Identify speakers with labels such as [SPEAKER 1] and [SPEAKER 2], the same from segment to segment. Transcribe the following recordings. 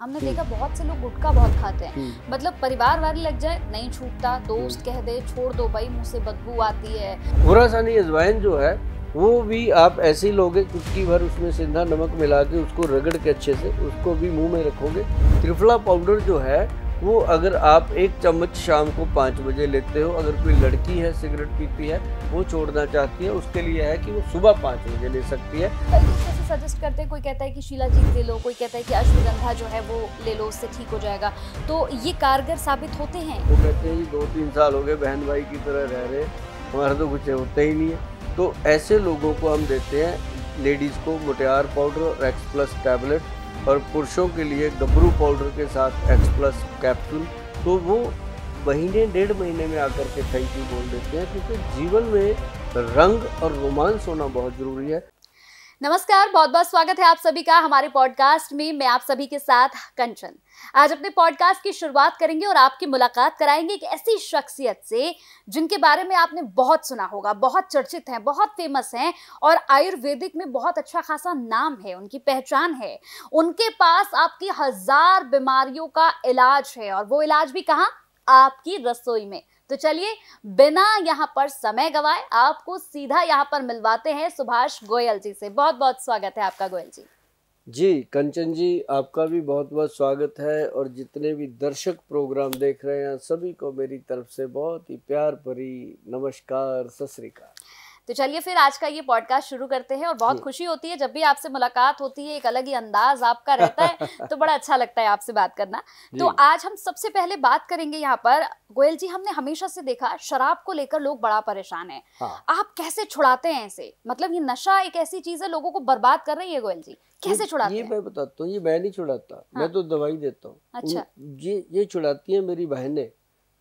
[SPEAKER 1] हमने देखा बहुत से लोग गुटखा बहुत खाते हैं, मतलब परिवार वाले लग जाए नहीं छूटता, दोस्त कह दे छोड़ दो भाई मुंह से बदबू आती है।
[SPEAKER 2] पूरा सानी अजवाइन जो है वो भी आप ऐसे ही लोगे, चुटकी भर उसमें सिंधा नमक मिला के उसको रगड़ के अच्छे से उसको भी मुंह में रखोगे। त्रिफला पाउडर जो है वो अगर आप 1 चम्मच शाम को 5 बजे लेते हो, अगर कोई लड़की है सिगरेट पीती है वो छोड़ना चाहती है, उसके लिए है कि वो सुबह 5 बजे ले सकती है।
[SPEAKER 1] कई लोग जैसे सजेस्ट करते हैं, कोई कहता है कि शिलाजीत ले लो, कोई कहता है कि अश्वगंधा जो है वो ले लो उससे ठीक हो जाएगा, तो ये कारगर साबित होते हैं?
[SPEAKER 2] वो कहते हैं 2-3 साल हो गए बहन भाई की तरह रह रहे, हमारा तो कुछ होता ही नहीं है। तो ऐसे लोगों को हम देते हैं लेडीज़ को मोटियार पाउडर और एक्स प्लस टैबलेट, और पुरुषों के लिए गबरू पाउडर के साथ एक्स प्लस कैप्सूल। तो वो महीने 1.5 महीने में आकर के थैंक यू बोल देते हैं, क्योंकि जीवन में रंग और रोमांस होना बहुत ज़रूरी है।
[SPEAKER 1] नमस्कार, बहुत बहुत स्वागत है आप सभी का हमारे पॉडकास्ट में। मैं आप सभी के साथ कंचन। आज अपने पॉडकास्ट की शुरुआत करेंगे और आपकी मुलाकात कराएंगे एक ऐसी शख्सियत से जिनके बारे में आपने बहुत सुना होगा, बहुत चर्चित हैं, बहुत फेमस हैं और आयुर्वेदिक में बहुत अच्छा खासा नाम है, उनकी पहचान है। उनके पास आपकी 1000 बीमारियों का इलाज है और वो इलाज भी कहाँ? आपकी रसोई में। तो चलिए बिना यहाँ पर समय गवाए आपको सीधा यहाँ पर मिलवाते हैं सुभाष गोयल जी से। बहुत बहुत स्वागत है आपका गोयल जी।
[SPEAKER 2] जी कंचन जी, आपका भी बहुत बहुत स्वागत है, और जितने भी दर्शक प्रोग्राम देख रहे हैं सभी को मेरी तरफ से बहुत ही प्यार भरी नमस्कार, सत श्री अकाल।
[SPEAKER 1] तो चलिए फिर आज का ये पॉडकास्ट शुरू करते हैं। और बहुत खुशी होती है जब भी आपसे मुलाकात होती है, एक अलग ही अंदाज आपका रहता है तो बड़ा अच्छा लगता है आपसे बात करना। तो आज हम सबसे पहले बात करेंगे यहाँ पर गोयल जी, हमने हमेशा से देखा शराब को लेकर लोग बड़ा परेशान है। आप कैसे छुड़ाते हैं इसे? मतलब ये नशा एक ऐसी चीज है लोगों को बर्बाद कर रही है गोयल जी, कैसे छुड़ाते हैं?
[SPEAKER 2] ये मैं बताता हूँ, ये मैं नहीं छुड़ाता, मैं तो दवाई देता हूँ।
[SPEAKER 1] अच्छा।
[SPEAKER 2] ये छुड़ाती है मेरी बहनें,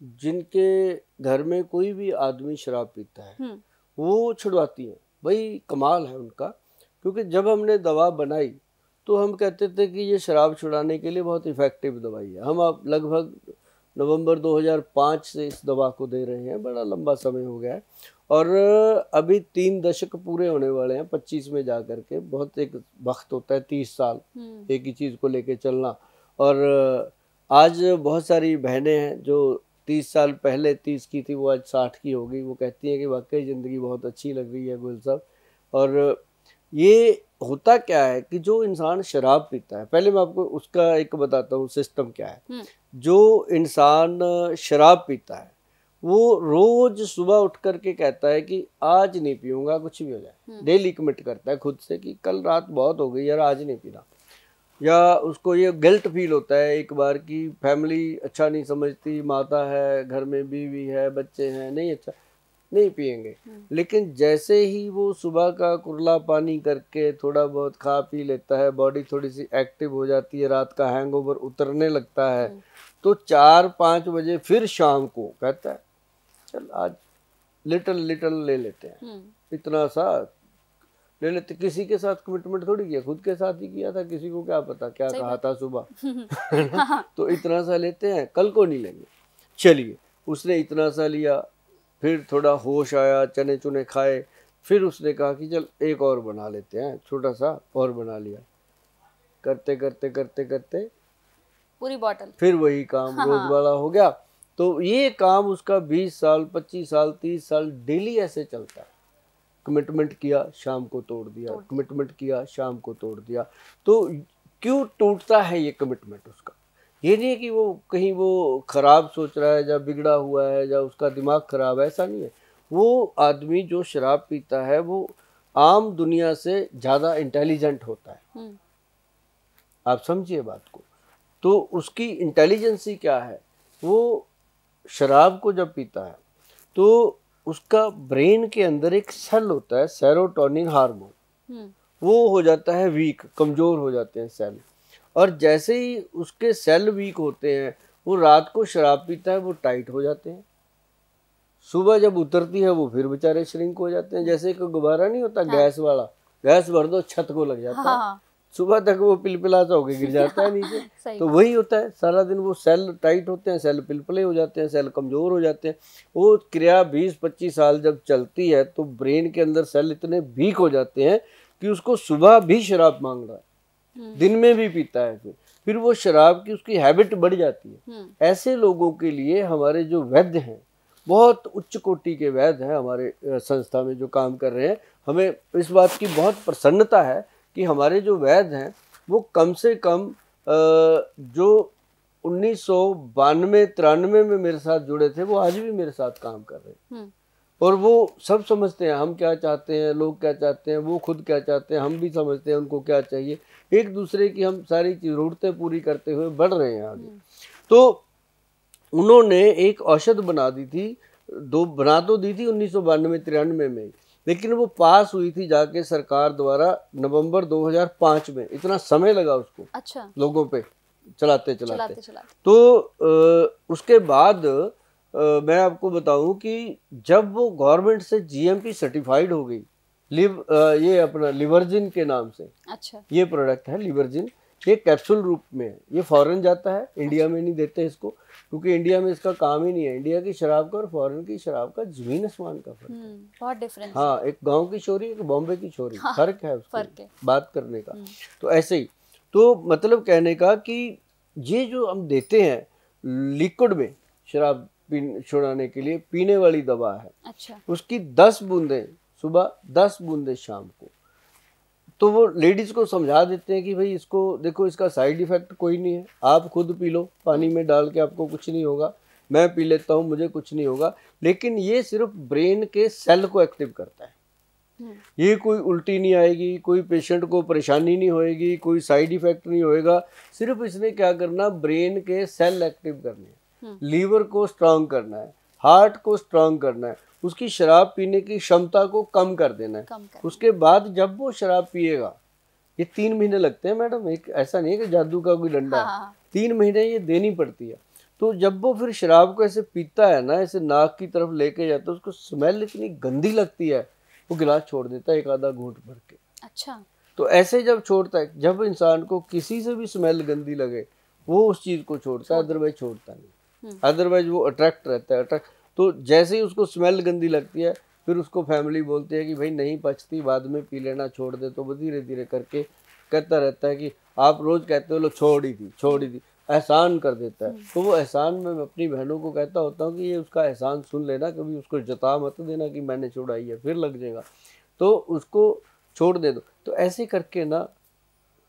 [SPEAKER 2] जिनके घर में कोई भी आदमी शराब पीता है वो छुड़वाती हैं। भाई कमाल है उनका, क्योंकि जब हमने दवा बनाई तो हम कहते थे कि ये शराब छुड़ाने के लिए बहुत इफ़ेक्टिव दवाई है। हम अब लगभग नवंबर 2005 से इस दवा को दे रहे हैं, बड़ा लंबा समय हो गया है, और अभी 3 दशक पूरे होने वाले हैं 25 में जा कर के। बहुत एक वक्त होता है 30 साल एक ही चीज़ को लेके चलना। और आज बहुत सारी बहनें हैं जो 30 साल पहले 30 की थी वो आज 60 की हो गई। वो कहती हैं कि वाकई ज़िंदगी बहुत अच्छी लग रही है गोयल साहब। और ये होता क्या है कि जो इंसान शराब पीता है, पहले मैं आपको उसका एक बताता हूँ सिस्टम क्या है। जो इंसान शराब पीता है वो रोज सुबह उठ करके कहता है कि आज नहीं पीऊँगा, कुछ भी हो जाए। डेली कमिट करता है खुद से कि कल रात बहुत हो गई यार, आज नहीं पीना। या उसको ये गिल्ट फील होता है एक बार कि फैमिली अच्छा नहीं समझती, माता है घर में, बीवी है, बच्चे हैं, नहीं अच्छा नहीं पिएंगे। लेकिन जैसे ही वो सुबह का कुरला पानी करके थोड़ा बहुत खा पी लेता है, बॉडी थोड़ी सी एक्टिव हो जाती है, रात का हैंगओवर उतरने लगता है, तो 4-5 बजे फिर शाम को कहता है चल आज लिटल ले लेते हैं, इतना सा ले लेते। किसी के साथ कमिटमेंट थोड़ी किया, खुद के साथ ही किया था, किसी को क्या पता क्या कहा था सुबह। तो इतना सा लेते हैं, कल को नहीं लेंगे। चलिए उसने इतना सा लिया, फिर थोड़ा होश आया, चने चुने खाए, फिर उसने कहा कि चल एक और बना लेते हैं, छोटा सा और बना लिया। करते करते करते करते
[SPEAKER 1] पूरी बॉटल, फिर
[SPEAKER 2] वही काम रोज वाला हो गया। तो ये काम उसका 20 साल 25 साल 30 साल डेली ऐसे चलता है। कमिटमेंट किया, शाम को तोड़ दिया, कमिटमेंट किया, शाम को तोड़ दिया। तो क्यों टूटता है ये कमिटमेंट उसका? ये नहीं है कि वो कहीं वो खराब सोच रहा है या बिगड़ा हुआ है या उसका दिमाग खराब है, ऐसा नहीं है। वो आदमी जो शराब पीता है वो आम दुनिया से ज़्यादा इंटेलिजेंट होता है। आप समझिए बात को। तो उसकी इंटेलिजेंसी क्या है, वो शराब को जब पीता है तो उसका ब्रेन के अंदर एक सेल होता है, सेरोटोनिन हार्मोन, वो हो जाता है वीक, कमज़ोर हो जाते हैं सेल। और जैसे ही उसके सेल वीक होते हैं, वो रात को शराब पीता है, वो टाइट हो जाते हैं। सुबह जब उतरती है वो फिर बेचारे श्रिंक हो जाते हैं। जैसे एक गुब्बारा नहीं होता गैस वाला, गैस भर दो छत को लग जाता है, सुबह तक वो पिलपिला सा होकर गिर जाता है नीचे। तो वही होता है, सारा दिन वो सेल टाइट होते हैं, सेल पिलपिले हो जाते हैं, सेल कमज़ोर हो जाते हैं। वो क्रिया 20-25 साल जब चलती है तो ब्रेन के अंदर सेल इतने वीक हो जाते हैं कि उसको सुबह भी शराब मांग रहा है, दिन में भी पीता है। फिर फिर वो शराब की उसकी हैबिट बढ़ जाती है। ऐसे लोगों के लिए हमारे जो वैद्य हैं, बहुत उच्च कोटि के वैद्य हैं हमारे संस्था में जो काम कर रहे हैं, हमें इस बात की बहुत प्रसन्नता है कि हमारे जो वैद्य हैं वो कम से कम जो 1992-93 में मेरे साथ जुड़े थे वो आज भी मेरे साथ काम कर रहे हैं। और वो सब समझते हैं हम क्या चाहते हैं, लोग क्या चाहते हैं, वो खुद क्या चाहते हैं, हम भी समझते हैं उनको क्या चाहिए। एक दूसरे की हम सारी ज़रूरतें पूरी करते हुए बढ़ रहे हैं आगे। तो उन्होंने एक औषध बना दी थी, बना तो दी थी 1992-93 में, लेकिन वो पास हुई थी जाके सरकार द्वारा नवंबर 2005 में। इतना समय लगा उसको। अच्छा। लोगों पे चलाते तो उसके बाद मैं आपको बताऊं कि जब वो गवर्नमेंट से जीएमपी सर्टिफाइड हो गई, ये अपना लिवर्जिन के नाम से। अच्छा। ये प्रोडक्ट है लिवर्जिन, ये कैप्सूल रूप में है, ये फॉरेन जाता है। अच्छा। इंडिया में नहीं देते इसको, क्योंकि इंडिया में इसका काम ही नहीं है। इंडिया की शराब का और फॉरेन की शराब का जमीन आसमान का फर्क है।
[SPEAKER 1] बहुत डिफरेंस।
[SPEAKER 2] हाँ, एक गांव की छोरी, एक बॉम्बे की छोरी। हाँ, फर्क है बात करने का। तो ऐसे ही, तो मतलब कहने का कि ये जो हम देते हैं लिक्विड में शराब छुड़ाने के लिए, पीने वाली दवा है। अच्छा। उसकी 10 बूंदें सुबह, 10 बूंदें शाम को। तो वो लेडीज को समझा देते हैं कि भाई इसको देखो, इसका साइड इफेक्ट कोई नहीं है, आप खुद पी लो, पानी में डाल के, आपको कुछ नहीं होगा। मैं पी लेता हूँ, मुझे कुछ नहीं होगा। लेकिन ये सिर्फ ब्रेन के सेल को एक्टिव करता है। ये कोई उल्टी नहीं आएगी, कोई पेशेंट को परेशानी नहीं होएगी, कोई साइड इफेक्ट नहीं होएगा। सिर्फ इसने क्या करना, ब्रेन के सेल एक्टिव करने हैं, लीवर को स्ट्रांग करना है, हार्ट को स्ट्रांग करना है, उसकी शराब पीने की क्षमता को कम कर देना है। उसके बाद जब वो शराब पिएगा, ये 3 महीने लगते हैं मैडम, एक ऐसा नहीं है कि जादू का कोई डंडा है। 3 महीने ये देनी पड़ती है। तो जब वो फिर शराब को ऐसे पीता है ना, ऐसे नाक की तरफ लेके जाता है, उसको स्मेल इतनी गंदी लगती है, वो गिलास छोड़ देता है एक आधा घूंट भर के। अच्छा। तो ऐसे जब छोड़ता है, जब इंसान को किसी से भी स्मेल गंदी लगे, वो उस चीज को छोड़ता है, अदरवाइज छोड़ता नहीं। अदरवाइज वो अट्रैक्ट रहता है। तो जैसे ही उसको स्मेल गंदी लगती है, फिर उसको फैमिली बोलती है कि भाई नहीं पचती, बाद में पी लेना, छोड़ दे। तो वो धीरे धीरे करके कहता रहता है कि आप रोज कहते हो लो छोड़ ही दी, एहसान कर देता है। तो वो एहसान में मैं अपनी बहनों को कहता होता हूँ कि ये उसका एहसान सुन लेना, कभी उसको जता मत देना कि मैंने छोड़ाई है, फिर लग जाएगा, तो उसको छोड़ दे दो। तो ऐसे करके ना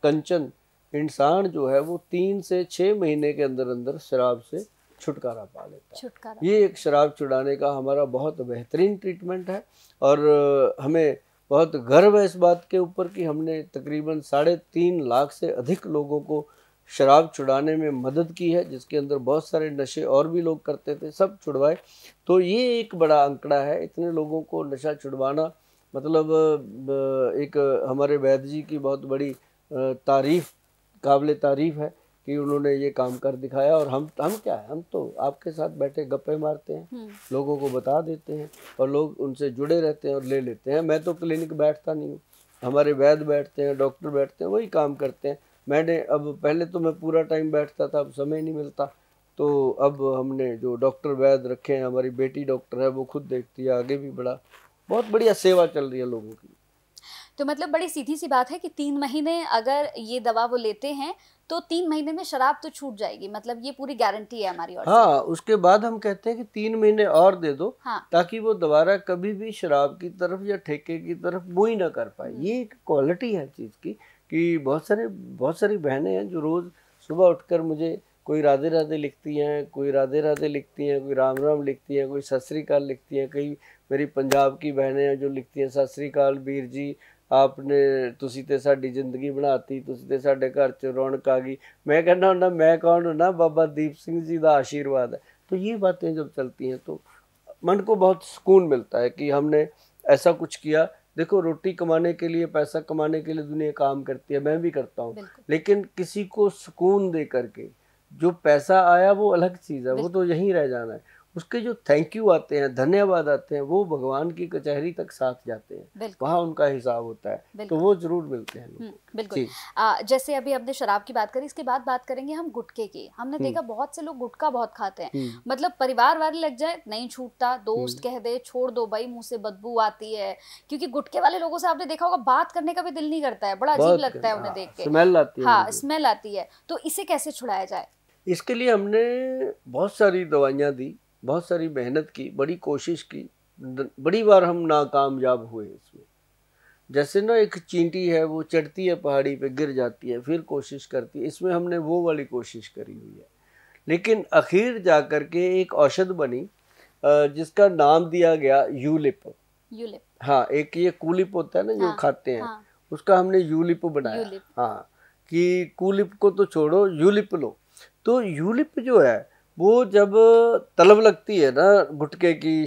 [SPEAKER 2] कंचन, इंसान जो है वो 3 से 6 महीने के अंदर अंदर शराब से छुटकारा पा लेता है। ये एक शराब छुड़ाने का हमारा बहुत बेहतरीन ट्रीटमेंट है। और हमें बहुत गर्व है इस बात के ऊपर कि हमने तकरीबन 3.5 लाख से अधिक लोगों को शराब छुड़ाने में मदद की है, जिसके अंदर बहुत सारे नशे और भी लोग करते थे, सब छुड़वाए। तो ये एक बड़ा आंकड़ा है, इतने लोगों को नशा छुड़वाना। मतलब एक हमारे वैद्य जी की बहुत बड़ी तारीफ, काबिल तारीफ है कि उन्होंने ये काम कर दिखाया। और हम क्या है, हम तो आपके साथ बैठे गप्पे मारते हैं, लोगों को बता देते हैं और लोग उनसे जुड़े रहते हैं और ले लेते हैं। मैं तो क्लिनिक बैठता नहीं हूँ, हमारे वैद्य बैठते हैं, डॉक्टर बैठते हैं, वही काम करते हैं। मैंने अब, पहले तो मैं पूरा टाइम बैठता था, अब समय नहीं मिलता, तो अब हमने जो डॉक्टर वैद्य रखे हैं, हमारी बेटी डॉक्टर है, वो खुद देखती है, आगे भी बहुत बढ़िया सेवा चल रही है लोगों की।
[SPEAKER 1] तो मतलब बड़ी सीधी सी बात है कि 3 महीने अगर ये दवा वो लेते हैं तो 3 महीने में शराब तो छूट जाएगी, मतलब ये पूरी गारंटी है हमारी ओर से।
[SPEAKER 2] हाँ, उसके बाद हम कहते हैं कि 3 महीने और दे दो। हाँ। ताकि वो दोबारा कभी भी शराब की तरफ या ठेके की तरफ मुँह ना कर पाए। ये एक क्वालिटी है चीज़ की कि बहुत सारी बहनें हैं जो रोज़ सुबह उठकर मुझे कोई राधे राधे लिखती हैं, कोई राधे राधे लिखती हैं, कोई राम राम लिखती हैं, कोई सत श्री अकाल लिखती हैं। कई मेरी पंजाब की बहनें हैं जो लिखती हैं, सत श्री अकाल वीर जी, आपने तुसी ते साडी जिंदगी बनाती, तुसी ते साडे घर च रौनक आ गई। मैं कहना हुंदा मैं कौन हुंदा, बाबा दीप सिंह जी का आशीर्वाद है। तो ये बातें जब चलती हैं तो मन को बहुत सुकून मिलता है कि हमने ऐसा कुछ किया। देखो, रोटी कमाने के लिए, पैसा कमाने के लिए दुनिया काम करती है, मैं भी करता हूँ, लेकिन किसी को सुकून दे करके, जो पैसा आया वो अलग चीज़ है, वो तो यहीं रह जाना है। उसके जो थैंक यू आते हैं, धन्यवाद आते हैं, वो भगवान की कचहरी तक साथ जाते हैं, वहाँ उनका हिसाब होता है, तो वो जरूर मिलते हैं लोगों को।
[SPEAKER 1] बिल्कुल। जैसे अभी हमने शराब की बात करी, इसके बाद बात करेंगे हम गुटखे की। हमने देखा बहुत से लोग गुटखा बहुत खाते हैं, मतलब परिवार वाले लग जाए नहीं छूटता, दोस्त कह दे छोड़ दो भाई मुंह से बदबू आती है, क्योंकि गुटखे वाले लोगों से आपने देखा होगा बात करने का भी दिल नहीं करता है, बड़ा अजीब लगता है उन्हें देख के,
[SPEAKER 2] स्मेल आती है।
[SPEAKER 1] हाँ स्मेल आती है। तो इसे कैसे छुड़ाया जाए?
[SPEAKER 2] इसके लिए हमने बहुत सारी दवाइयाँ दी, बहुत सारी मेहनत की, बड़ी कोशिश की, बड़ी बार हम नाकामयाब हुए इसमें। जैसे ना एक चींटी है, वो चढ़ती है पहाड़ी पे, गिर जाती है, फिर कोशिश करती है, इसमें हमने वो वाली कोशिश करी हुई है। लेकिन आखिर जा कर के एक औषध बनी जिसका नाम दिया गया यूलिप। हाँ, एक ये कूलिप होता है ना जो खाते हैं, उसका हमने यूलिप बनाया। हाँ, कि कूलिप को तो छोड़ो, यूलिप लो। तो यूलिप जो है वो जब तलब लगती है ना गुटखे की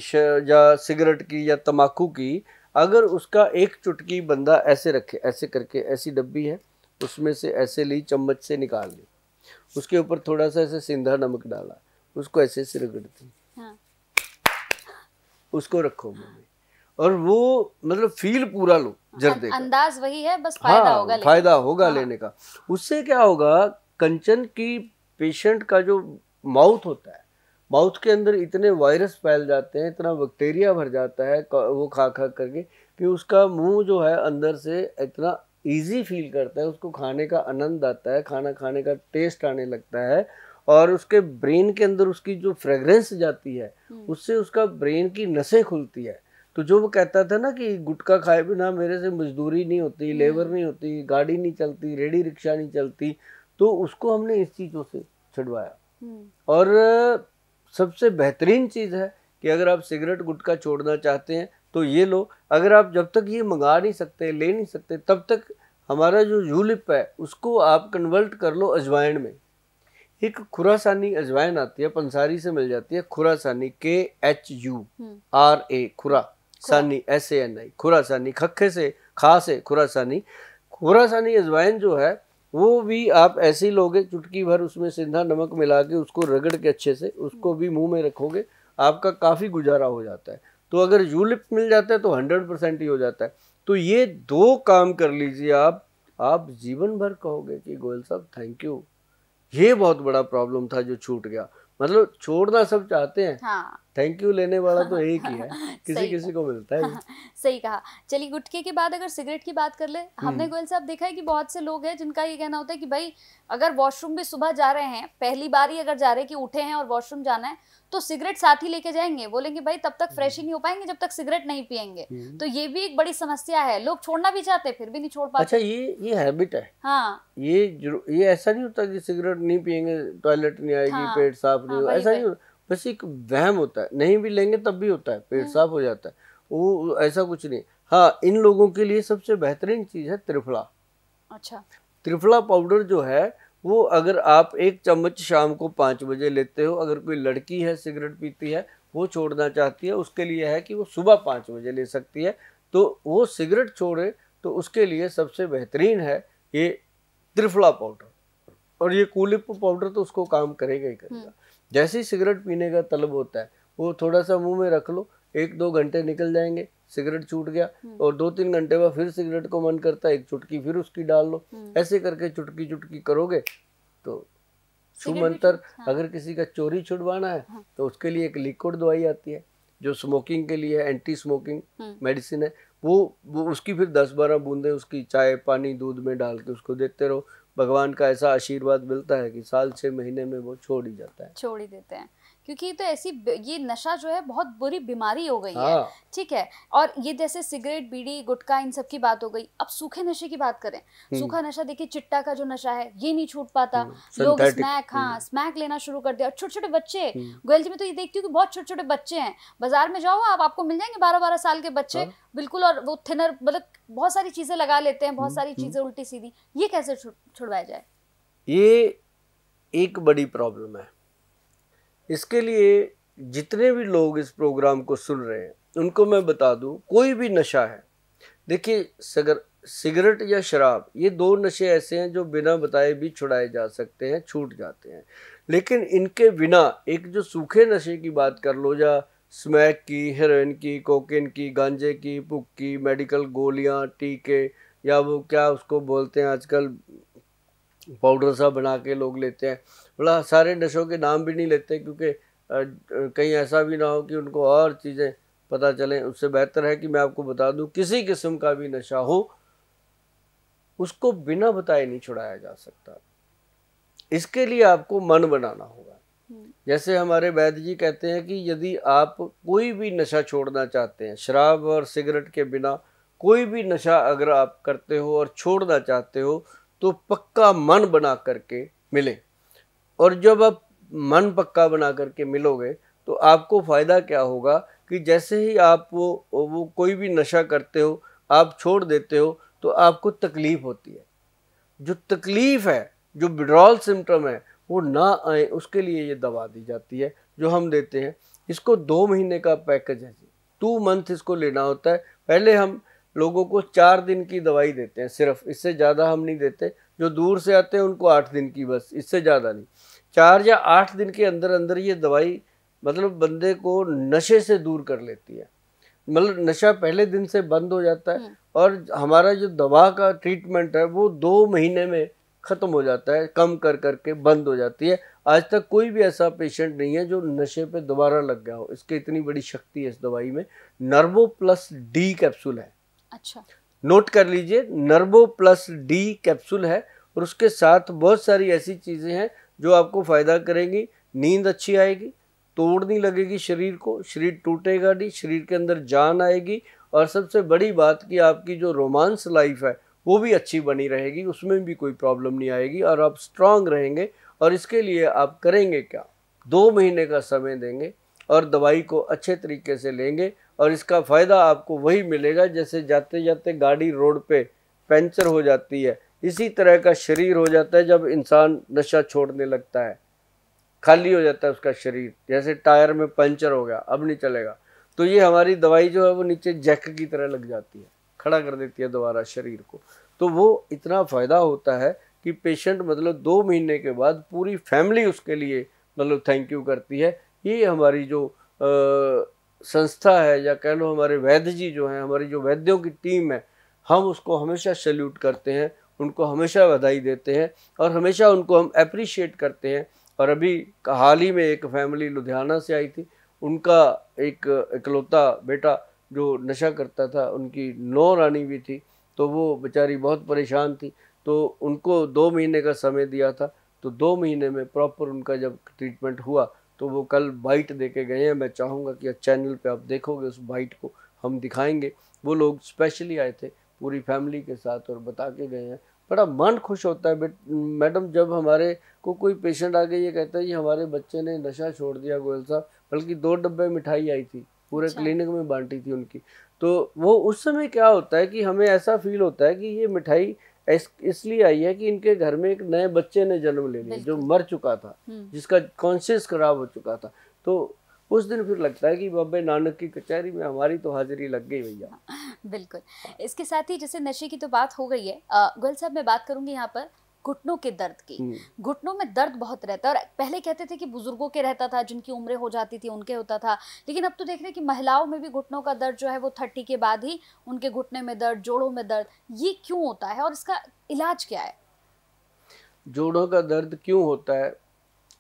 [SPEAKER 2] या सिगरेट की या तम्बाकू की, अगर उसका एक चुटकी बंदा ऐसे रखे, ऐसे करके, ऐसी डब्बी है उसमें से ऐसे ली, चम्मच से निकाल ली, उसके ऊपर थोड़ा सा ऐसे सिंधा नमक डाला, उसको ऐसे से रगड़ दी, उसको रखो मुंह में, और वो मतलब फील पूरा लो जर्दे का।
[SPEAKER 1] अंदाज वही है, बस फायदा होगा,
[SPEAKER 2] फायदा होगा लेने का। उससे क्या होगा, कंचन की पेशेंट का जो माउथ होता है, माउथ के अंदर इतने वायरस फैल जाते हैं, इतना बैक्टीरिया भर जाता है वो खा करके, कि उसका मुंह जो है अंदर से इतना इजी फील करता है, उसको खाने का आनंद आता है, खाना खाने का टेस्ट आने लगता है, और उसके ब्रेन के अंदर उसकी जो फ्रेग्रेंस जाती है, उससे उसका ब्रेन की नसें खुलती है। तो जो वो कहता था ना कि गुटखा खाए बिना मेरे से मजदूरी नहीं होती, लेबर नहीं होती, गाड़ी नहीं चलती, रेडी रिक्शा नहीं चलती, तो उसको हमने इस चीज़ों से छुड़वाया। और सबसे बेहतरीन चीज़ है कि अगर आप सिगरेट गुटखा छोड़ना चाहते हैं तो ये लो। अगर आप जब तक ये मंगा नहीं सकते, ले नहीं सकते, तब तक हमारा जो यूलिप है उसको आप कन्वर्ट कर लो अजवाइन में। एक खुरासानी अजवाइन आती है, पंसारी से मिल जाती है, खुरासानी, KHURA, खुरासानी, SANI, खुरासानी, खखे से खा से खुरासानी। खुरासानी अजवाइन जो है वो भी आप ऐसे ही लोगे, चुटकी भर उसमें सिंधा नमक मिला के उसको रगड़ के अच्छे से उसको भी मुंह में रखोगे, आपका काफ़ी गुजारा हो जाता है। तो अगर यूलिप मिल जाता है तो 100% ही हो जाता है। तो ये 2 काम कर लीजिए आप जीवन भर कहोगे कि गोयल साहब थैंक यू, ये बहुत बड़ा प्रॉब्लम था जो छूट गया। मतलब छोड़ना सब चाहते हैं, थैंक यू लेने वाला तो एक ही है, किसी किसी को मिलता है।
[SPEAKER 1] सही कहा। चलिए गुटखे के बाद अगर सिगरेट की बात कर ले, हमने गोयल साहब देखा है कि बहुत से लोग हैं जिनका ये कहना होता है कि भाई अगर वॉशरूम भी सुबह जा रहे हैं, पहली बार ही अगर जा रहे हैं कि उठे हैं और वॉशरूम जाना है, तो सिगरेट साथ ही लेके जाएंगे, बोलेंगे भाई तब तक फ्रेश ही नहीं हो पाएंगे जब तक सिगरेट नहीं पियेंगे। तो ये भी एक बड़ी समस्या है, लोग छोड़ना भी चाहते हैं फिर भी नहीं छोड़ पाते।
[SPEAKER 2] अच्छा, ये हैबिट है। हाँ, ये ऐसा नहीं होता कि सिगरेट नहीं पियेंगे टॉयलेट नहीं आएगी, पेट साफ नहीं होगा, ऐसा नहीं होता। बस एक वहम होता है, नहीं भी लेंगे तब भी होता है, पेट साफ हो जाता है, वो ऐसा कुछ नहीं। हाँ, इन लोगों के लिए सबसे बेहतरीन चीज है त्रिफला।
[SPEAKER 1] अच्छा,
[SPEAKER 2] त्रिफला पाउडर जो है वो अगर आप 1 चम्मच शाम को 5 बजे लेते हो, अगर कोई लड़की है सिगरेट पीती है, वो छोड़ना चाहती है, उसके लिए है कि वो सुबह 5 बजे ले सकती है, तो वो सिगरेट छोड़े तो उसके लिए सबसे बेहतरीन है ये त्रिफला पाउडर। और ये कूलिप पाउडर तो उसको काम करेगा ही करेगा। जैसे ही सिगरेट पीने का तलब होता है, वो थोड़ा सा मुंह में रख लो, 1-2 घंटे निकल जाएंगे, सिगरेट छूट गया, और 2-3 घंटे बाद फिर सिगरेट को मन करता है, 1 चुटकी फिर उसकी डाल लो। ऐसे करके चुटकी चुटकी करोगे तो छूमंतर। अगर किसी का चोरी छुड़वाना है तो उसके लिए एक लिक्विड दवाई आती है जो स्मोकिंग के लिए एंटी स्मोकिंग मेडिसिन है, वो उसकी फिर 10-12 बूंदे उसकी चाय पानी दूध में डाल के उसको देते रहो। भगवान का ऐसा आशीर्वाद मिलता है कि साल 6 महीने में वो छोड़ ही जाता है,
[SPEAKER 1] छोड़ ही देते हैं। क्योंकि तो ऐसी ये नशा जो है बहुत बुरी बीमारी हो गई है, ठीक है। और ये जैसे सिगरेट बीड़ी गुटखा इन सब की बात हो गई, अब सूखे नशे की बात करें। सूखा नशा देखिए, चिट्टा का जो नशा है ये नहीं छूट पाता, लोग स्मैक लेना शुरू कर दिया। और छोटे छोटे बच्चे, गोयल जी मैं तो ये देखती हूँ कि बहुत छोटे छोटे बच्चे हैं, बाजार में जाओ आपको मिल जाएंगे 12-12 साल के बच्चे, बिल्कुल, और वो थिनर, मतलब बहुत सारी चीजें लगा लेते हैं, बहुत सारी चीजें उल्टी सीधी। ये कैसे छुड़वाया जाए?
[SPEAKER 2] ये एक बड़ी प्रॉब्लम है। इसके लिए जितने भी लोग इस प्रोग्राम को सुन रहे हैं उनको मैं बता दूं, कोई भी नशा है, देखिए सिगरेट या शराब, ये दो नशे ऐसे हैं जो बिना बताए भी छुड़ाए जा सकते हैं, छूट जाते हैं। लेकिन इनके बिना एक जो सूखे नशे की बात कर लो, या स्मैक की, हेरोइन की, कोकेन की, गांजे की, पुक की, मेडिकल गोलियां, टीके, या वो क्या उसको बोलते हैं आजकल पाउडर सा बना के लोग लेते हैं। बड़ा सारे नशों के नाम भी नहीं लेते, क्योंकि कहीं ऐसा भी ना हो कि उनको और चीज़ें पता चलें। उससे बेहतर है कि मैं आपको बता दूं, किसी किस्म का भी नशा हो उसको बिना बताए नहीं छुड़ाया जा सकता। इसके लिए आपको मन बनाना होगा। जैसे हमारे वैद्य जी कहते हैं कि यदि आप कोई भी नशा छोड़ना चाहते हैं, शराब और सिगरेट के बिना कोई भी नशा अगर आप करते हो और छोड़ना चाहते हो, तो पक्का मन बना करके मिले। और जब आप मन पक्का बना करके मिलोगे तो आपको फ़ायदा क्या होगा कि जैसे ही आप वो कोई भी नशा करते हो, आप छोड़ देते हो, तो आपको तकलीफ़ होती है। जो तकलीफ़ है, जो विड्रॉल सिम्टम है, वो ना आए उसके लिए ये दवा दी जाती है जो हम देते हैं। इसको 2 महीने का पैकेज है जी, 2 मंथ इसको लेना होता है। पहले हम लोगों को 4 दिन की दवाई देते हैं सिर्फ, इससे ज़्यादा हम नहीं देते। जो दूर से आते हैं उनको 8 दिन की, बस, इससे ज़्यादा नहीं। 4 या 8 दिन के अंदर अंदर ये दवाई मतलब बंदे को नशे से दूर कर लेती है। मतलब नशा पहले दिन से बंद हो जाता है, और हमारा जो दवा का ट्रीटमेंट है वो 2 महीने में ख़त्म हो जाता है, कम कर करके बंद हो जाती है। आज तक कोई भी ऐसा पेशेंट नहीं है जो नशे पे दोबारा लग गया हो। इसकी इतनी बड़ी शक्ति है इस दवाई में। नर्वो प्लस डी कैप्सूल है।
[SPEAKER 1] अच्छा,
[SPEAKER 2] नोट कर लीजिए, नर्वो प्लस डी कैप्सूल है। और उसके साथ बहुत सारी ऐसी चीज़ें हैं जो आपको फ़ायदा करेंगी। नींद अच्छी आएगी, तोड़ नहीं लगेगी शरीर को, शरीर टूटेगा नहीं, शरीर के अंदर जान आएगी। और सबसे बड़ी बात कि आपकी जो रोमांस लाइफ है वो भी अच्छी बनी रहेगी, उसमें भी कोई प्रॉब्लम नहीं आएगी, और आप स्ट्रांग रहेंगे। और इसके लिए आप करेंगे क्या, 2 महीने का समय देंगे और दवाई को अच्छे तरीके से लेंगे। और इसका फ़ायदा आपको वही मिलेगा जैसे जाते जाते गाड़ी रोड पे पंचर हो जाती है, इसी तरह का शरीर हो जाता है जब इंसान नशा छोड़ने लगता है। खाली हो जाता है उसका शरीर, जैसे टायर में पंचर हो गया, अब नहीं चलेगा। तो ये हमारी दवाई जो है वो नीचे जैक की तरह लग जाती है, खड़ा कर देती है दोबारा शरीर को। तो वो इतना फ़ायदा होता है कि पेशेंट मतलब 2 महीने के बाद पूरी फैमिली उसके लिए मतलब थैंक यू करती है। ये हमारी जो संस्था है, या कह लो हमारे वैद्य जी जो हैं, हमारी जो वैद्यों की टीम है, हम उसको हमेशा सैल्यूट करते हैं, उनको हमेशा बधाई देते हैं, और हमेशा उनको हम अप्रिशिएट करते हैं। और अभी हाल ही में एक फैमिली लुधियाना से आई थी, उनका एक इकलौता बेटा जो नशा करता था, उनकी नौ रानी भी थी, तो वो बेचारी बहुत परेशान थी। तो उनको 2 महीने का समय दिया था, तो 2 महीने में प्रॉपर उनका जब ट्रीटमेंट हुआ, तो वो कल बाइट दे के गए हैं। मैं चाहूँगा कि चैनल पे आप देखोगे, उस बाइट को हम दिखाएंगे। वो लोग स्पेशली आए थे पूरी फैमिली के साथ और बता के गए हैं। बड़ा मन खुश होता है मैडम जब हमारे को कोई पेशेंट आके ये कहता है कि हमारे बच्चे ने नशा छोड़ दिया गोयल साहब, बल्कि 2 डब्बे मिठाई आई थी, पूरे क्लिनिक में बांटी थी उनकी। तो वो उस समय क्या होता है कि हमें ऐसा फील होता है कि ये मिठाई इसलिए आई है कि इनके घर में एक नए बच्चे ने जन्म ले लिया जो मर चुका था, जिसका कॉन्शियस खराब हो चुका था। तो उस दिन फिर लगता है कि बाबा नानक की कचहरी में हमारी तो हाजिरी लग गई भैया।
[SPEAKER 1] बिल्कुल। इसके साथ ही जैसे नशे की तो बात हो गई है, गोयल साहब मैं बात करूंगी यहाँ पर घुटनों के दर्द की। घुटनों में दर्द बहुत रहता है, और पहले कहते थे कि बुजुर्गों के रहता था, जिनकी उम्रें हो जाती थी उनके होता था, लेकिन अब तो देख रहे हैं कि महिलाओं में भी घुटनों का दर्द जो है वो 30 के बाद ही उनके घुटने में दर्द, जोड़ों में दर्द, ये क्यों होता है और इसका इलाज क्या है?
[SPEAKER 2] जोड़ों का दर्द क्यों होता है,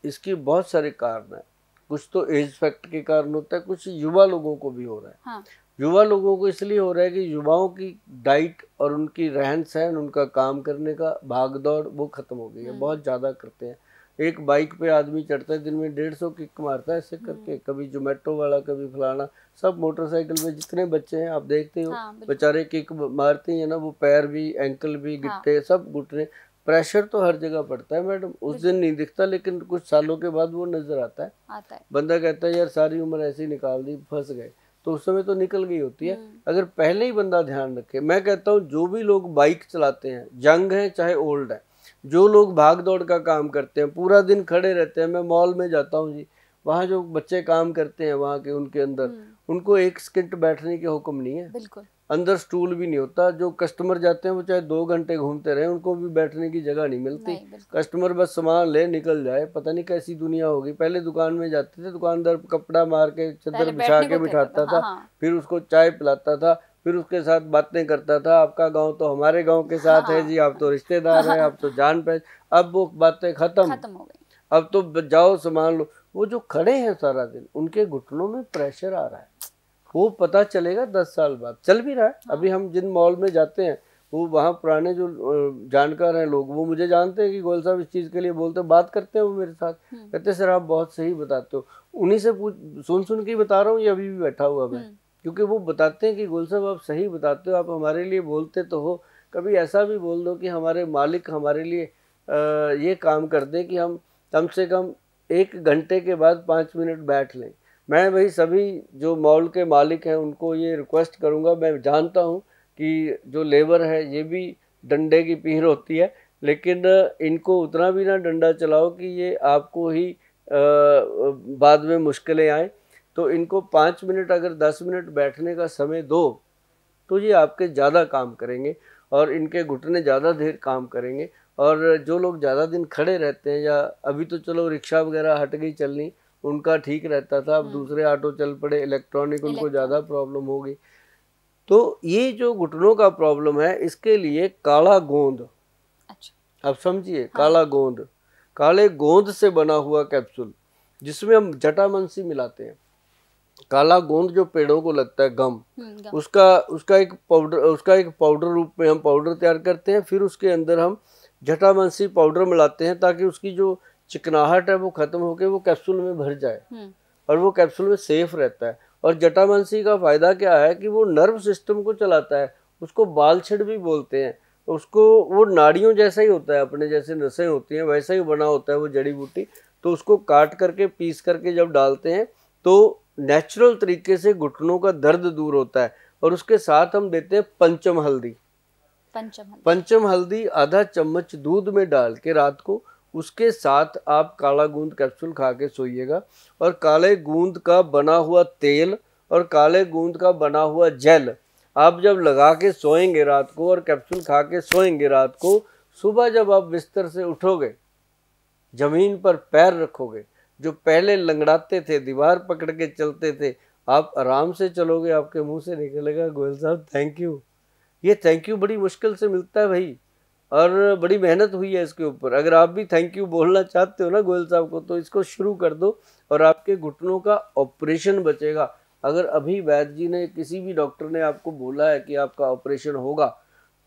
[SPEAKER 2] इसके बहुत सारे कारण हैं। कुछ तो एज फैक्ट के कारण होता है, कुछ युवा लोगों को भी हो रहा है।
[SPEAKER 1] हाँ।
[SPEAKER 2] युवा लोगों को इसलिए हो रहा है कि युवाओं की डाइट और उनकी रहन सहन, उनका काम करने का भाग दौड़ वो खत्म हो गई है, बहुत ज़्यादा करते हैं। एक बाइक पे आदमी चढ़ता है, दिन में 150 किक मारता है ऐसे करके, कभी जोमेटो वाला, कभी फलाना, सब मोटरसाइकिल में जितने बच्चे हैं आप देखते हो, बेचारे किक मारते हैं ना, वो पैर भी, एंकल भी, गिट्टे सब घुटने। प्रेशर तो हर जगह पड़ता है मैडम, उस दिन नहीं दिखता, लेकिन कुछ सालों के बाद वो नजर आता है। बंदा कहता है यार सारी उम्र ऐसे ही निकाल दी, फंस गए, तो उस समय तो निकल गई होती है अगर पहले ही बंदा ध्यान रखे। मैं कहता हूँ जो भी लोग बाइक चलाते हैं, यंग है चाहे ओल्ड है, जो लोग भाग दौड़ का काम करते हैं, पूरा दिन खड़े रहते हैं, मैं मॉल में जाता हूँ जी, वहाँ जो बच्चे काम करते हैं वहाँ के, उनके अंदर उनको एक सेकंड बैठने के हुक्म नहीं है,
[SPEAKER 1] बिल्कुल
[SPEAKER 2] अंदर स्टूल भी नहीं होता। जो कस्टमर जाते हैं वो चाहे 2 घंटे घूमते रहे, उनको भी बैठने की जगह नहीं मिलती। कस्टमर बस सामान ले निकल जाए। पता नहीं कैसी दुनिया होगी। पहले दुकान में जाते थे, दुकानदार कपड़ा मार के चादर बिछा के बिठाता था, फिर उसको चाय पिलाता था, फिर उसके साथ बातें करता था। आपका गांव तो हमारे गांव के साथ है जी, आप तो रिश्तेदार हैं, आप तो जान पहचान। अब वो बातें खत्म हो गई। अब तो जाओ सामान लो। वो जो खड़े हैं सारा दिन, उनके घुटनों में प्रेशर आ रहा है, वो पता चलेगा 10 साल बाद। चल भी रहा है। अभी हम जिन मॉल में जाते हैं, वो वहाँ पुराने जो जानकार हैं लोग, वो मुझे जानते हैं कि गोयल साहब इस चीज़ के लिए बोलते, बात करते हैं वो मेरे साथ, कहते सर आप बहुत सही बताते हो। उन्हीं से सुन के ही बता रहा हूँ, ये अभी भी बैठा हुआ मैं, क्योंकि वो बताते हैं कि गोयल साहब आप सही बताते हो, आप हमारे लिए बोलते तो हो, कभी ऐसा भी बोल दो कि हमारे मालिक हमारे लिए ये काम कर दे कि हम कम से कम 1 घंटे के बाद 5 मिनट बैठ लें। मैं भाई सभी जो मॉल के मालिक हैं उनको ये रिक्वेस्ट करूंगा। मैं जानता हूं कि जो लेबर है ये भी डंडे की पीर होती है, लेकिन इनको उतना भी ना डंडा चलाओ कि ये आपको ही बाद में मुश्किलें आए। तो इनको 5 मिनट अगर 10 मिनट बैठने का समय दो तो ये आपके ज़्यादा काम करेंगे और इनके घुटने ज़्यादा देर काम करेंगे। और जो लोग ज़्यादा दिन खड़े रहते हैं, या अभी तो चलो रिक्शा वगैरह हट गई चलनी, उनका ठीक रहता था, अब दूसरे ऑटो चल पड़े इलेक्ट्रॉनिक, उनको ज़्यादा प्रॉब्लम हो गई। तो ये जो घुटनों का प्रॉब्लम है, इसके लिए काला गोंद, अच्छा अब समझिए, काला गोंद, काले गोंद से बना हुआ कैप्सूल, जिसमें हम जटामांसी मिलाते हैं। काला गोंद जो पेड़ों को लगता है गम, उसका एक पाउडर रूप में हम पाउडर तैयार करते हैं। फिर उसके अंदर हम जटामांसी पाउडर मिलाते हैं, ताकि उसकी जो चिकनाहट है वो खत्म होकर वो कैप्सूल में भर जाए और वो कैप्सूल में सेफ रहता है। और जटामांसी का फायदा क्या है कि वो नर्व सिस्टम को चलाता है। उसको बालछड़ भी बोलते हैं। उसको, वो नाड़ियों जैसा ही होता है, अपने जैसे नसें होती हैं वैसा ही बना होता है वो जड़ी बूटी। तो उसको काट करके पीस करके जब डालते हैं तो नेचुरल तरीके से घुटनों का दर्द दूर होता है। और उसके साथ हम देते हैं पंचम हल्दी। पंचम हल्दी आधा चम्मच दूध में डाल के रात को, उसके साथ आप काला गूंद कैप्सूल खा के सोइएगा। और काले गूंद का बना हुआ तेल और काले गूंद का बना हुआ जेल आप जब लगा के सोएंगे रात को और कैप्सूल खा के सोएंगे रात को, सुबह जब आप बिस्तर से उठोगे, जमीन पर पैर रखोगे, जो पहले लंगड़ाते थे, दीवार पकड़ के चलते थे, आप आराम से चलोगे। आपके मुंह से निकलेगा गोयल साहब थैंक यू। ये थैंक यू बड़ी मुश्किल से मिलता है भाई, और बड़ी मेहनत हुई है इसके ऊपर। अगर आप भी थैंक यू बोलना चाहते हो ना गोयल साहब को, तो इसको शुरू कर दो और आपके घुटनों का ऑपरेशन बचेगा। अगर अभी वैद्य जी ने, किसी भी डॉक्टर ने आपको बोला है कि आपका ऑपरेशन होगा,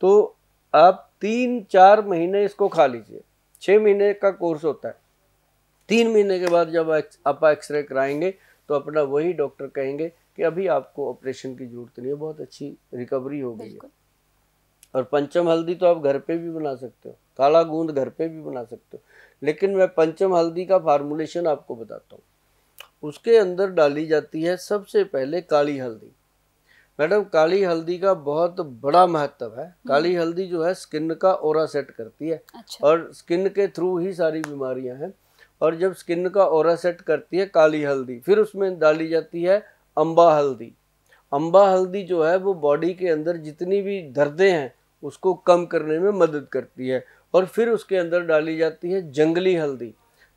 [SPEAKER 2] तो आप 3-4 महीने इसको खा लीजिए। 6 महीने का कोर्स होता है। 3 महीने के बाद जब आप एक्सरे कराएंगे तो अपना वही डॉक्टर कहेंगे कि अभी आपको ऑपरेशन की जरूरत नहीं है, बहुत अच्छी रिकवरी हो गई है। और पंचम हल्दी तो आप घर पे भी बना सकते हो, काला गूंद घर पे भी बना सकते हो, लेकिन मैं पंचम हल्दी का फार्मूलेशन आपको बताता हूँ। उसके अंदर डाली जाती है सबसे पहले काली हल्दी। मैडम, काली हल्दी का बहुत बड़ा महत्व है। काली हल्दी जो है स्किन का ऑरा सेट करती है। अच्छा। और स्किन के थ्रू ही सारी बीमारियां हैं। और जब स्किन का ऑरा सेट करती है काली हल्दी, फिर उसमें डाली जाती है अम्बा हल्दी। अम्बा हल्दी जो है वो बॉडी के अंदर जितनी भी दर्दें हैं उसको कम करने में मदद करती है। और फिर उसके अंदर डाली जाती है जंगली हल्दी।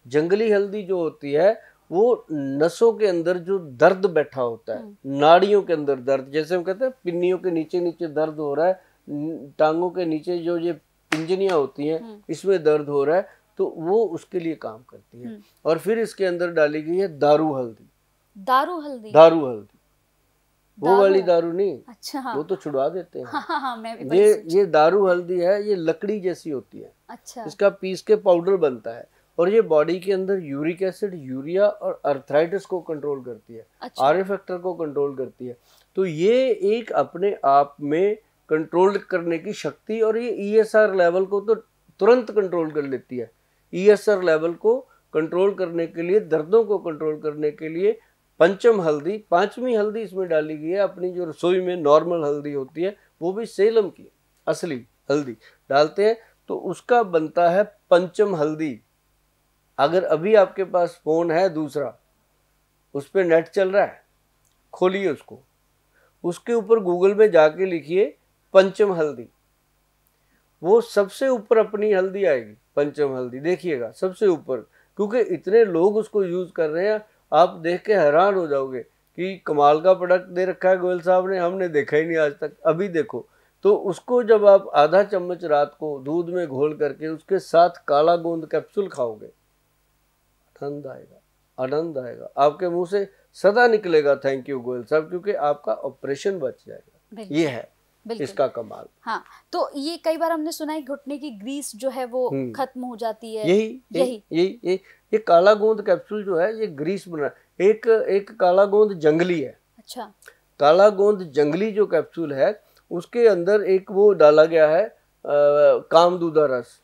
[SPEAKER 2] जंगली हल्दी जो होती है वो नसों के अंदर जो दर्द बैठा होता है, नाड़ियों के अंदर दर्द, जैसे हम कहते हैं पिन्नियों के नीचे नीचे दर्द हो रहा है, टांगों के नीचे जो ये पिंजनियां होती हैं इसमें दर्द हो रहा है, तो वो उसके लिए काम करती है। और फिर इसके अंदर डाली गई है दारू हल्दी। दारू हल्दी, दारू हल्दी, वो वाली दारू नहीं। अच्छा, हाँ। वो तो छुड़वा देते हैं। हाँ, मैं भी ये दारू हल्दी है, ये लकड़ी जैसी होती है। अच्छा। इसका पीस के पाउडर बनता है और ये बॉडी के अंदर यूरिक एसिड, यूरिया और अर्थराइटिस को कंट्रोल करती है। अच्छा। आर फैक्टर को कंट्रोल करती है। तो ये एक अपने आप में कंट्रोल करने की शक्ति, और ये ESR लेवल को तो तुरंत कंट्रोल कर लेती है। ESR लेवल को कंट्रोल करने के लिए, दर्दों को कंट्रोल करने के लिए पंचम हल्दी, 5वीं हल्दी इसमें डाली गई है। अपनी जो रसोई में नॉर्मल हल्दी होती है वो भी सेलम की असली हल्दी डालते हैं, तो उसका बनता है पंचम हल्दी। अगर अभी आपके पास फोन है दूसरा, उस पर नेट चल रहा है, खोलिए उसको, उसके ऊपर गूगल में जाके लिखिए पंचम हल्दी, वो सबसे ऊपर अपनी हल्दी आएगी, पंचम हल्दी देखिएगा सबसे ऊपर, क्योंकि इतने लोग उसको यूज कर रहे हैं, आप देख के हैरान हो जाओगे कि कमाल का प्रोडक्ट दे रखा है गोयल साहब ने, हमने देखा ही नहीं आज तक। अभी देखो, तो उसको जब आप आधा चम्मच रात को दूध में घोल करके उसके साथ काला गोंद कैप्सूल खाओगे, आनंद आएगा, आनंद आएगा, आपके मुंह से सदा निकलेगा थैंक यू गोयल साहब, क्योंकि आपका ऑपरेशन बच जाएगा। ये है इसका कमाल।
[SPEAKER 1] हाँ, तो ये कई बार हमने सुना है घुटने की ग्रीस जो है वो खत्म हो जाती है।
[SPEAKER 2] ये काला गोंद कैप्सूल जो है ये ग्रीस बना, एक काला गोंद जंगली है।
[SPEAKER 1] अच्छा।
[SPEAKER 2] काला गोंद जंगली जो कैप्सूल है उसके अंदर एक वो डाला गया है कामदूदा रस।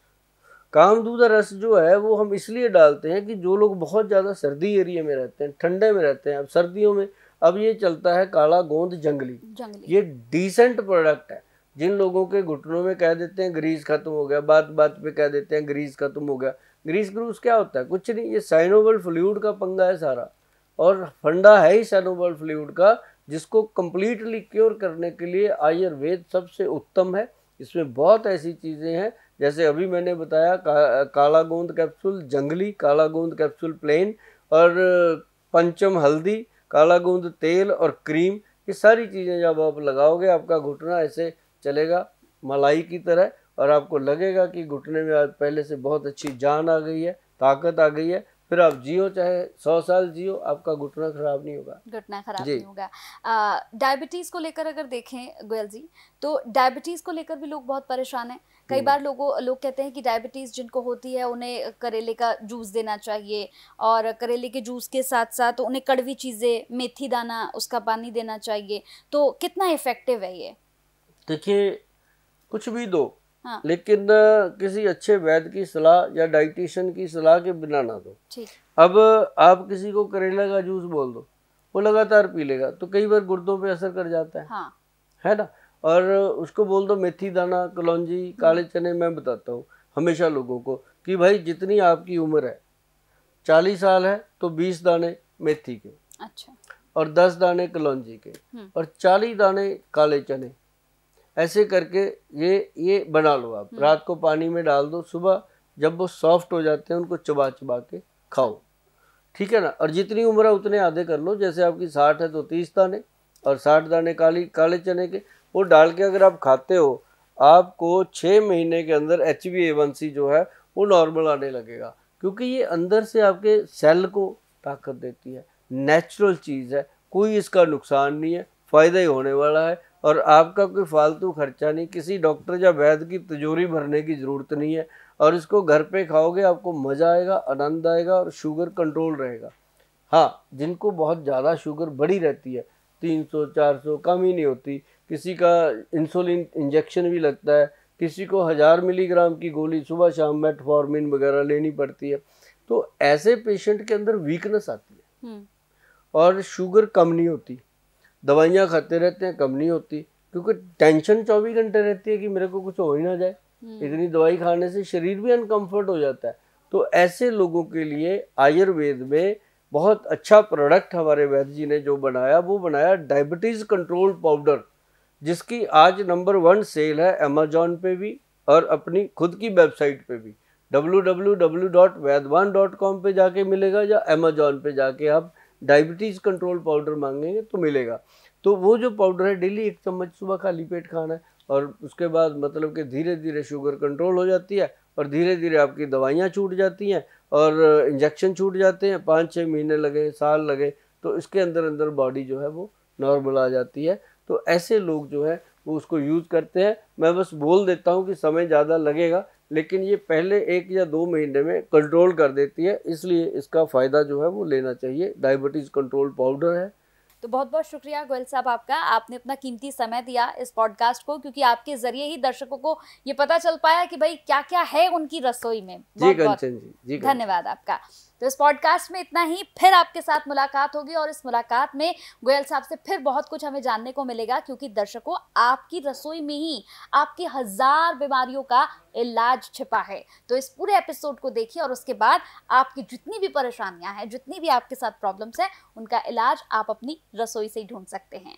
[SPEAKER 2] कामदूदा रस जो है वो हम इसलिए डालते हैं कि जो लोग बहुत ज़्यादा सर्दी एरिया में रहते हैं, ठंडे में रहते हैं, अब सर्दियों में अब ये चलता है काला गोंद जंगली। ये डिसेंट प्रोडक्ट है। जिन लोगों के घुटनों में कह देते हैं ग्रीस खत्म हो गया, बात बात पे कह देते हैं ग्रीस खत्म हो गया, ग्रीस ग्रूस क्या होता है? कुछ नहीं, ये साइनोवल फ्लूइड का पंगा है सारा, और फंडा है ही साइनोवल फ्लूइड का, जिसको कंप्लीटली क्योर करने के लिए आयुर्वेद सबसे उत्तम है। इसमें बहुत ऐसी चीज़ें हैं, जैसे अभी मैंने बताया काला गोंद कैप्सूल जंगली, काला गोंद कैप्सूल प्लेन, और पंचम हल्दी, काला गोंद तेल और क्रीम, ये सारी चीज़ें जब आप लगाओगे आपका घुटना ऐसे चलेगा मलाई की तरह, और आपको लगेगा कि घुटने में आज पहले से बहुत अच्छी जान आ गई है, ताकत आ गई है। फिर आप जियो चाहे 100 साल जियो, आपका घुटना खराब नहीं होगा,
[SPEAKER 1] घुटना खराब नहीं होगा। डायबिटीज़ को लेकर अगर देखें गोयल जी, तो डायबिटीज़ को लेकर भी लोग बहुत परेशान हैं। कई बार लोग कहते हैं कि डायबिटीज़ जिनको होती है उन्हें करेले का जूस देना चाहिए, और करेले के जूस के साथ साथ उन्हें कड़वी चीज़ें, मेथी दाना, उसका पानी देना चाहिए। तो कितना इफेक्टिव है ये?
[SPEAKER 2] देखिए, कुछ भी दो, हाँ। लेकिन किसी अच्छे वैद्य की सलाह या डाइटिशियन की सलाह के बिना ना दो। अब आप किसी को करेला का जूस बोल दो, वो लगातार पी लेगा, तो कई बार गुर्दों पे असर कर जाता है, हाँ। है ना। और उसको बोल दो मेथी दाना, कलौंजी, काले चने, मैं बताता हूँ हमेशा लोगों को कि भाई जितनी आपकी उम्र है, 40 साल है तो 20 दाने मेथी के, अच्छा, और 10 दाने कलौंजी के, और 40 दाने काले चने, ऐसे करके ये बना लो आप। रात को पानी में डाल दो, सुबह जब वो सॉफ्ट हो जाते हैं उनको चबा चबा के खाओ, ठीक है ना। और जितनी उम्र है उतने आधे कर लो, जैसे आपकी 60 है तो 30 दाने, और 60 दाने काले चने के, वो डाल के अगर आप खाते हो, आपको 6 महीने के अंदर HbA1c जो है वो नॉर्मल आने लगेगा, क्योंकि ये अंदर से आपके सेल को ताकत देती है, नेचुरल चीज़ है, कोई इसका नुकसान नहीं है, फ़ायदा ही होने वाला है, और आपका कोई फालतू खर्चा नहीं, किसी डॉक्टर या वैद्य की तिजोरी भरने की ज़रूरत नहीं है। और इसको घर पे खाओगे आपको मज़ा आएगा, आनंद आएगा, और शुगर कंट्रोल रहेगा। हाँ, जिनको बहुत ज़्यादा शुगर बढ़ी रहती है, 300 400 कम ही नहीं होती, किसी का इंसुलिन इंजेक्शन भी लगता है, किसी को 1000 मिलीग्राम की गोली सुबह शाम मेटफॉर्मिन वगैरह लेनी पड़ती है, तो ऐसे पेशेंट के अंदर वीकनेस आती है, और शुगर कम नहीं होती। दवाइयाँ खाते रहते हैं, कम नहीं होती, क्योंकि टेंशन 24 घंटे रहती है कि मेरे को कुछ हो ही ना जाए। इतनी दवाई खाने से शरीर भी अनकंफर्ट हो जाता है। तो ऐसे लोगों के लिए आयुर्वेद में बहुत अच्छा प्रोडक्ट हमारे वैद्य जी ने जो बनाया, वो बनाया डायबिटीज़ कंट्रोल पाउडर, जिसकी आज नंबर 1 सेल है अमेजॉन पे भी और अपनी खुद की वेबसाइट पे भी, www.vaidwan.com पे जाके मिलेगा, या अमेजॉन पे जाके आप डायबिटीज़ कंट्रोल पाउडर मांगेंगे तो मिलेगा। तो वो जो पाउडर है डेली 1 चम्मच सुबह खाली पेट खाना है, और उसके बाद मतलब कि धीरे धीरे शुगर कंट्रोल हो जाती है, और धीरे धीरे आपकी दवाइयाँ छूट जाती हैं, और इंजेक्शन छूट जाते हैं। 5-6 महीने लगे, साल लगे, तो इसके अंदर बॉडी जो है वो नॉर्मल आ जाती है। तो ऐसे लोग जो है वो उसको यूज़ करते हैं। मैं बस बोल देता हूँ कि समय ज़्यादा लगेगा, लेकिन ये पहले 1 या 2 महीने में कंट्रोल कर देती है, इसलिए इसका फ़ायदा जो है वो लेना चाहिए। डायबिटीज़ कंट्रोल पाउडर है।
[SPEAKER 1] तो बहुत बहुत शुक्रिया गोयल साहब आपका, आपने अपना कीमती समय दिया इस पॉडकास्ट को, क्योंकि आपके जरिए ही दर्शकों को ये पता चल पाया कि भाई क्या क्या है उनकी रसोई में।
[SPEAKER 2] जी कंचन जी,
[SPEAKER 1] धन्यवाद आपका। तो इस पॉडकास्ट में इतना ही, फिर आपके साथ मुलाकात होगी और इस मुलाकात में गोयल साहब से फिर बहुत कुछ हमें जानने को मिलेगा, क्योंकि दर्शकों, आपकी रसोई में ही आपकी 1000 बीमारियों का इलाज छिपा है। तो इस पूरे एपिसोड को देखिए और उसके बाद आपकी जितनी भी परेशानियां हैं, जितनी भी आपके साथ प्रॉब्लम्स हैं, उनका इलाज आप अपनी रसोई से ही ढूंढ सकते हैं।